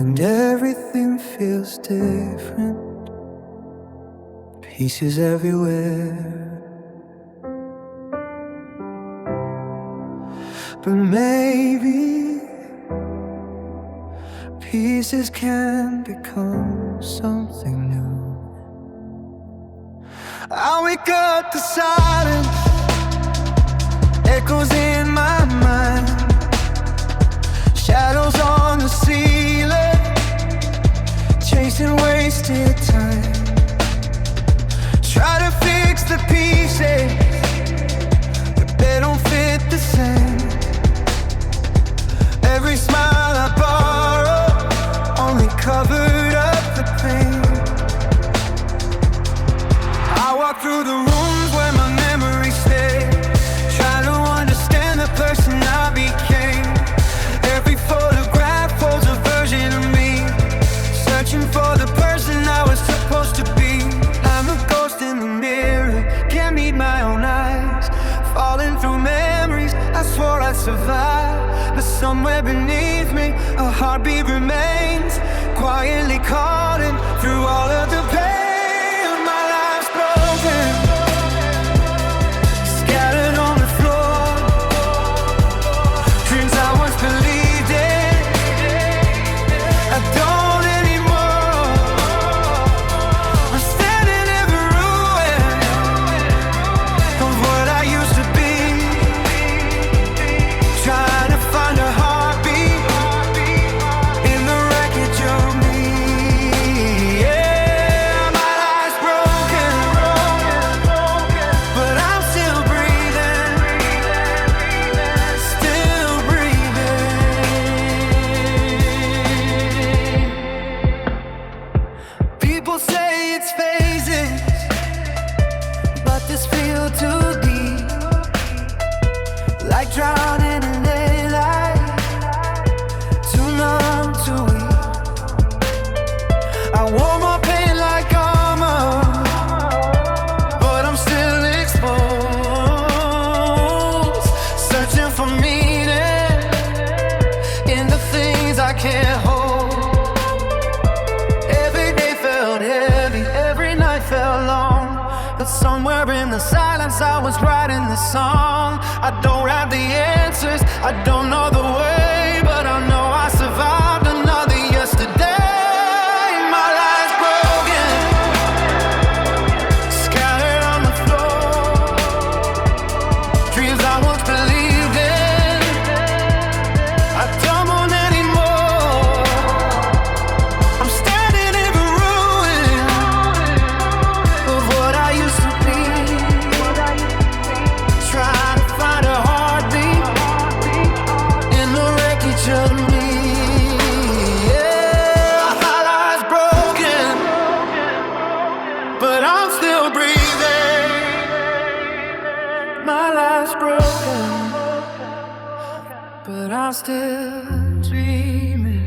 and everything feels different. Pieces everywhere. But maybe pieces can become something new. I wake up to silence, echoes in my mind, shadows on the ceiling, chasing wasted time. Try to fix the pieces, but they don't fit the same. Every smile I borrow only covered up the pain. I walk through the rooms where my memories stay, trying to understand the person I became. Every photograph holds a version of me, searching for the person I was supposed to be. I'm a ghost in the mirror, can't meet my own eyes, falling through memories I swore I'd survive. But somewhere beneath me, a heartbeat remains, quietly calling through all of the pain. My life's broken, scattered on the floor. Dreams I once believed in, I don't anymore. I'm standing in the ruin of what I used to be, trying to find a heartbeat in the wreckage of me. Yeah, my life's broken, but I'm still breathing, still breathing. People say it's phases, but this feels too deep, like drowning in daylight, too numb to weak. I wore my pain like armor, but I'm still exposed, searching for meaning in the things I can't hold. Every day felt heavy, every night felt long, but somewhere in the silence I was writing this song. I don't have the answers, I don't know the way, but I know I survived another yesterday. My life's broken, scattered on the floor. Dreams I once believed in, I don't want anymore. I'm standing in the ruin of what I used to be, trying to find a heartbeat in the wreckage of me. Yeah, my life's broken, but I'm still breathing. My life's broken, but I'm still dreaming.